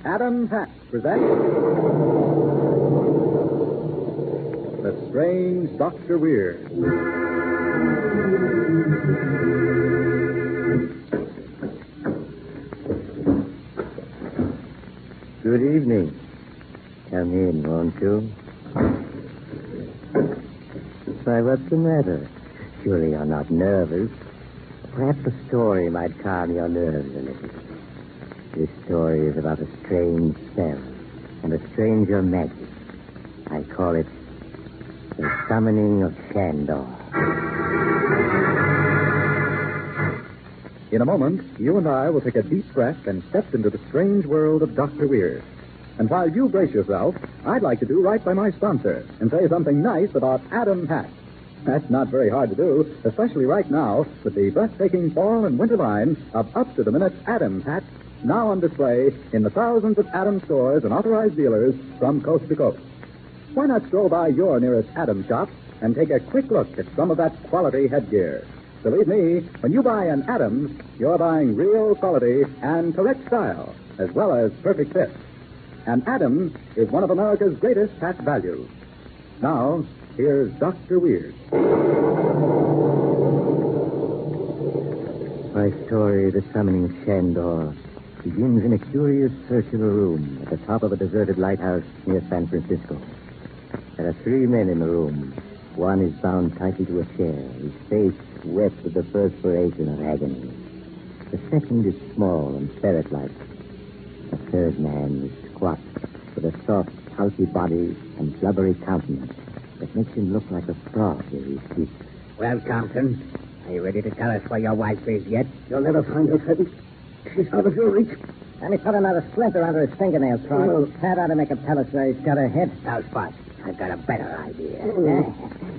Adam Pat presents The Strange Dr. Weird. Good evening. Come in, won't you? Why, what's the matter? Surely you're not nervous. Perhaps a story might calm your nerves a little. This story is about a strange spell and a stranger magic. I call it The Summoning of Chandor. In a moment, you and I will take a deep breath and step into the strange world of Dr. Weird. And while you brace yourself, I'd like to do right by my sponsor and say something nice about Adam Pat. That's not very hard to do, especially right now with the breathtaking fall and winter line of up-to-the-minute Adam Pat now on display in the thousands of Adam stores and authorized dealers from coast to coast. Why not stroll by your nearest Adam shop and take a quick look at some of that quality headgear? Believe me, when you buy an Adams, you're buying real quality and correct style, as well as perfect fit. And Adams is one of America's greatest hat values. Now, here's Dr. Weird. My story, The Summoning of Chandor, begins in a curious circular room at the top of a deserted lighthouse near San Francisco. There are 3 men in the room. One is bound tightly to a chair, his face wet with the perspiration of agony. The second is small and ferret-like. The third man is squat, with a soft, pulpy body and blubbery countenance that makes him look like a frog as he speaks. Well, Thompson, are you ready to tell us where your wife is yet? You'll never find her, Freddy. She's out of your reach. Let me put another splinter under his fingernail, Frog. No. That ought to make him tell us where he's got her head. Now, Spot, I've got a better idea.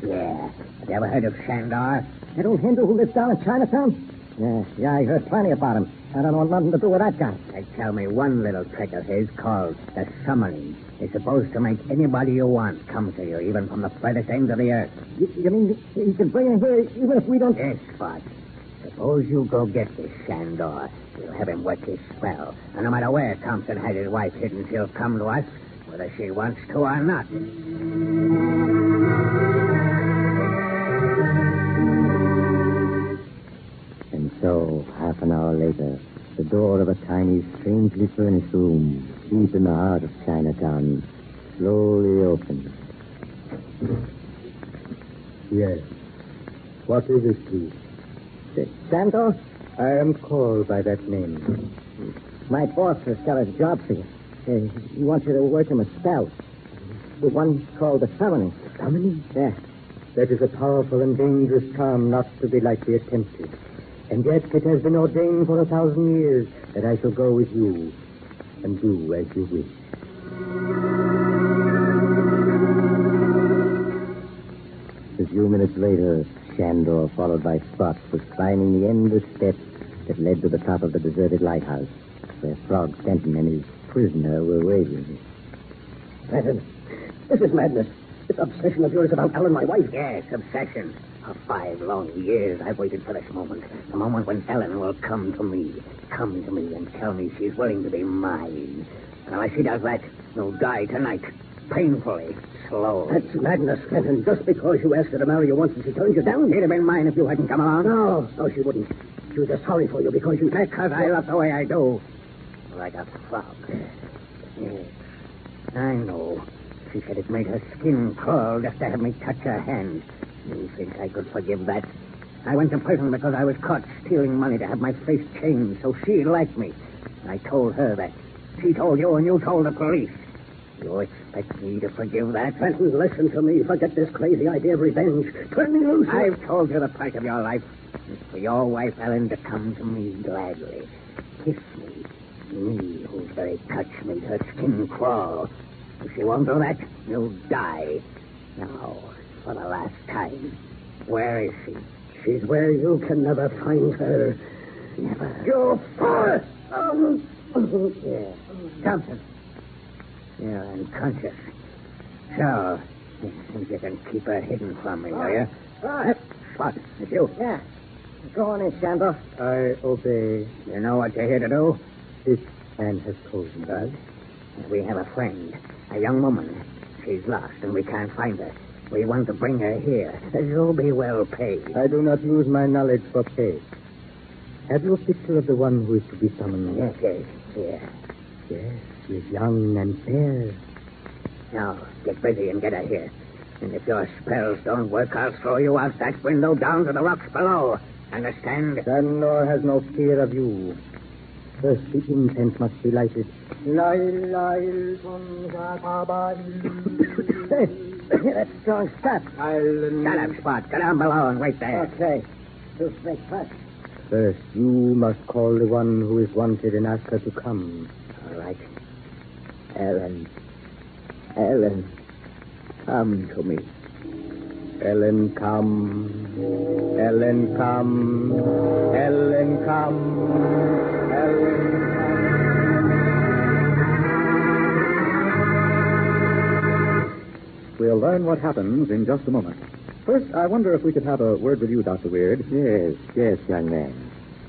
Yeah. Have you ever heard of Chandor? That old Hindu who lives down in Chinatown? Yeah, I heard plenty about him. I don't want nothing to do with that guy. They tell me one little trick of his called the summoning is supposed to make anybody you want come to you, even from the furthest ends of the earth. You mean he can bring him here even if we don't... Yes, Spot. Suppose you go get this Chandor. We'll have him work his spell. And no matter where Thompson had his wife hidden, she'll come to us, whether she wants to or not. And so, half an hour later, the door of a tiny, strangely furnished room, deep in the heart of Chinatown, slowly opened. Yes. What is it, please? Chandor? I am called by that name. My boss has got a job for you. He wants you to work him a spell. The one called the summoning. Summoning? Yeah. That is a powerful and dangerous charm not to be lightly attempted. And yet it has been ordained for 1,000 years that I shall go with you and do as you wish. A few minutes later, Chandor, followed by Spot, was climbing the endless steps that led to the top of the deserted lighthouse, where Frog Fenton and his prisoner were waiting. Fenton, this is madness. This obsession of yours about Ellen, my wife. Yes, obsession. For 5 long years, I've waited for this moment. The moment when Ellen will come to me and tell me she's willing to be mine. And when she does that, you'll die tonight. Painfully. Slow. That's madness, Fenton. Just because you asked her to marry you once and she turned you down. She'd have been mine if you hadn't come along. No, she wouldn't. She was just sorry for you because you... Because I look the way I do. Like a frog. Yes. I know. She said it made her skin crawl just to have me touch her hand. You think I could forgive that? I went to prison because I was caught stealing money to have my face changed so she'd like me. I told her that. She told you and you told the police. You expect me to forgive that? Fenton, listen to me. Forget this crazy idea of revenge. Turn me loose. I've told you the price of your life. It's for your wife, Ellen, to come to me gladly. Kiss me. Me, whose very touch made her skin crawl. If she won't do that, you'll die. Now, for the last time, where is she? She's where you can never find her. Never. You're far. Yeah. Thompson. You're unconscious. So, you think you can keep her hidden from me, will you? Right. Spot, it's you. Yeah. Go on in, Chandor. I obey. You know what you're here to do? This man has told me. Does? We have a friend, a young woman. She's lost, and we can't find her. We want to bring her here. You'll be well paid. I do not use my knowledge for pay. Have you a picture of the one who is to be summoned? Yes, here. Yes, she is young and fair. Now, get busy and get her here. And if your spells don't work, I'll throw you out that window down to the rocks below. Understand? Chandor has no fear of you. First, the incense must be lighted. Hey, that's strong stuff. Shut up, Spot. Go down below and wait there. Okay. Too slick first. First, you must call the one who is wanted and ask her to come. All right. Ellen, come to me. Ellen, come. Ellen, come. Ellen, come. Ellen, come. We'll learn what happens in just a moment. First, I wonder if we could have a word with you, Dr. Weird. Yes, young man.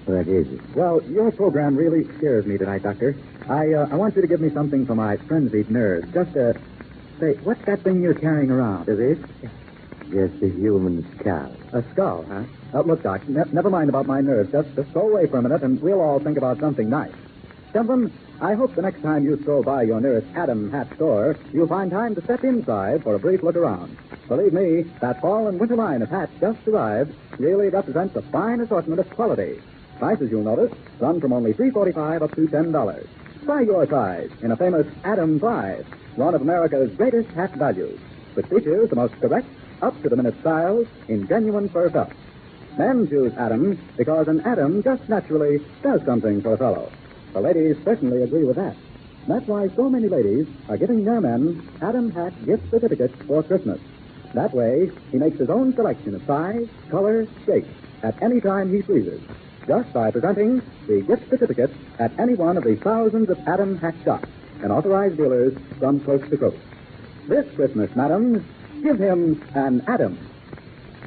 What is it? Well, your program really scares me tonight, Doctor. I want you to give me something for my frenzied nerves. Just say, what's that thing you're carrying around? Is it? Just a human skull. A skull, huh? Look, Doc, never mind about my nerves. Just go away for a minute, and we'll all think about something nice. Gentlemen, I hope the next time you stroll by your nearest Adam hat store, you'll find time to step inside for a brief look around. Believe me, that fall and winter line of hats just arrived really represents a fine assortment of quality. Prices, you'll notice, run from only $3.45 up to $10. Try your size in a famous Adam Prize, one of America's greatest hat values, which features the most correct, up-to-the-minute styles in genuine fur felt. Men choose Adam because an Adam just naturally does something for a fellow. The ladies certainly agree with that. That's why so many ladies are giving their men Adam hat gift certificates for Christmas. That way, he makes his own selection of size, color, shape at any time he pleases, just by presenting the gift certificate at any one of the thousands of Adam hat shops and authorized dealers from coast to coast. This Christmas, madam, give him an Adam.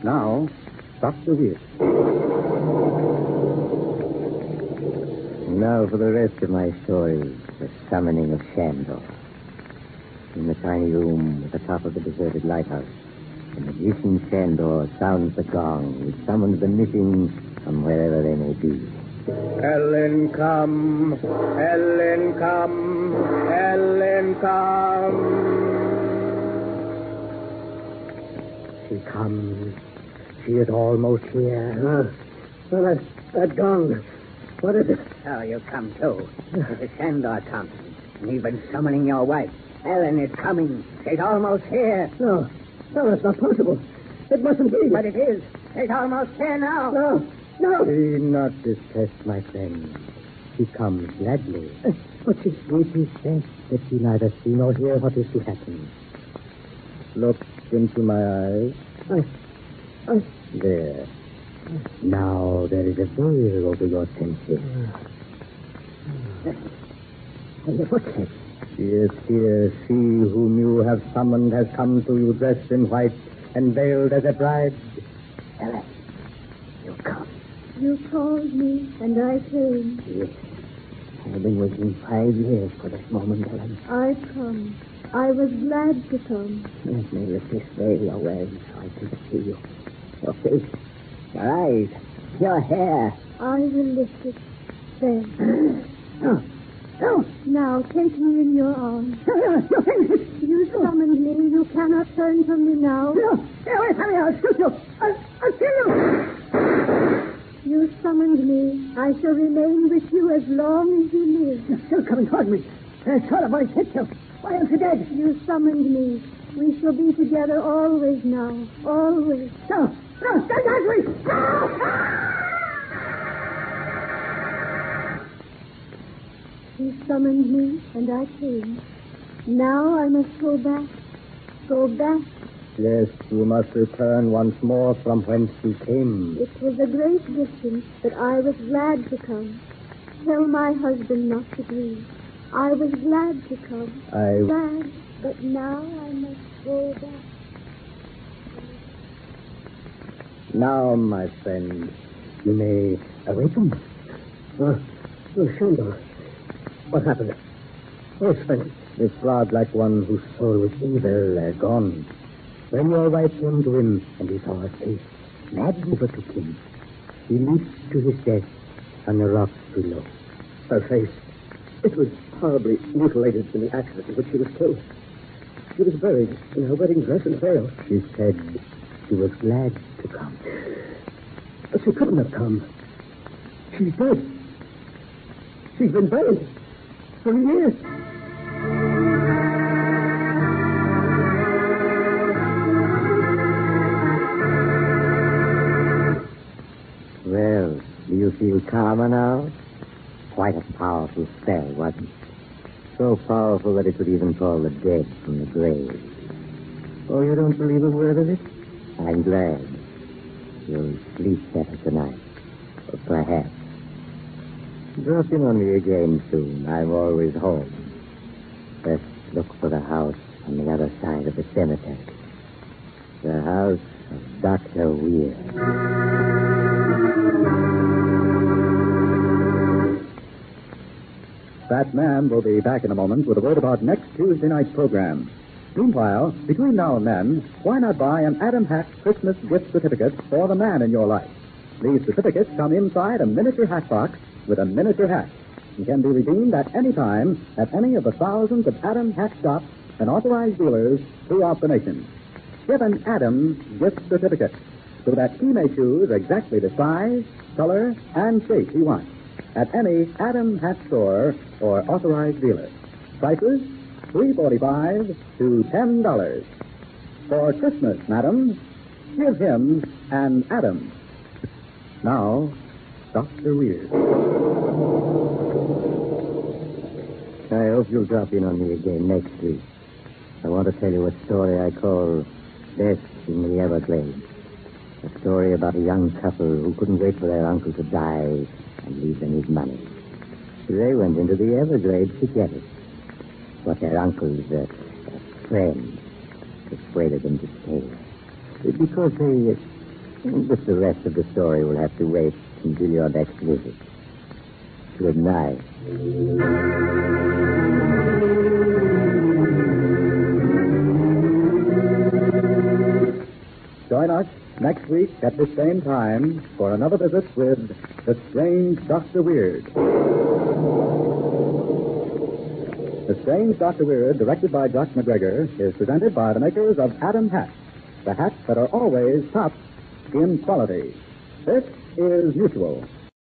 Now, Dr. Weird. Now for the rest of my story, the summoning of Chandor. In the tiny room at the top of the deserted lighthouse, the magician Chandor sounds the gong which summons the missing from wherever they may be. Ellen, come. Ellen, come. Ellen, come. She comes. She is almost here. Well, that gong. What is it? Oh, you come too. Mrs. Chandor comes. And he's been summoning your wife. Ellen is coming. She's almost here. No, that's not possible. It mustn't be. But it is. She's almost here now. No. Be not distressed, my friend. She comes gladly. But it is best that she neither see nor hear what is to happen. Look into my eyes. There. Now there is a veil over your senses. What's that? Yes, here, she whom you have summoned has come to you dressed in white and veiled as a bride. Ellen, you come. You called me, and I came. Yes. I've been waiting 5 years for this moment, Ellen. I've come. I was glad to come. Let me lift this veil you're wearing so I can see you. Your face, your eyes, your hair. I will lift it. There. No. Now, take me in your arms. You summoned me. You cannot turn from me now. No. Stay away from me. I'll shoot you. I'll kill you. You summoned me. I shall remain with you as long as you live. You're still coming toward me. I saw the voice hit you. Why aren't you dead? You summoned me. We shall be together always now. Always. No, stand back, please. He summoned me, and I came. Now I must go back. Go back. Yes, you must return once more from whence you came. It was a great distance, but I was glad to come. Tell my husband not to grieve. I was glad to come. Glad, but now I must go back. Now, my friend, You may awaken. Chandor. What happened? Oh, Sven. This frog, like one whose soul was evil, gone. When your wife came to him and he saw her face, madly overtook him. He leaped to his death on the rocks below. Her face. It was horribly mutilated in the accident in which she was killed. She was buried in her wedding dress and veil. She said she was glad to come. But she couldn't have come. She's dead. She's been buried for years. Well, do you feel calmer now? Quite a powerful spell, wasn't it? So powerful that it could even call the dead from the grave. Oh, you don't believe a word of it? I'm glad. You'll sleep better tonight. Or perhaps. Drop in on me again soon. I'm always home. Let's look for the house on the other side of the cemetery. The house of Dr. Weir. That man will be back in a moment with a word about next Tuesday night's program. Meanwhile, between now and then, why not buy an Adam Hack Christmas gift certificate for the man in your life? These certificates come inside a miniature hat box with a miniature hat and can be redeemed at any time at any of the thousands of Adam Hack shops and authorized dealers throughout the nation. Give an Adam gift certificate so that he may choose exactly the size, color, and shape he wants at any Adam Hat store or authorized dealer. Prices, $3.45 to $10. For Christmas, madam, give him an Adam. Now, Dr. Weir. I hope you'll drop in on me again next week. I want to tell you a story I call Death in the Everglades. A story about a young couple who couldn't wait for their uncle to die and leave them his money. They went into the Everglades to get it. But their uncle's friend persuaded them to stay. Because they... But the rest of the story will have to wait until your next visit. Good night. Join us next week at the same time for another visit with The Strange Dr. Weird. The Strange Dr. Weird, directed by Jock MacGregor, is presented by the makers of Adam hats, the hats that are always top in quality. This is Mutual.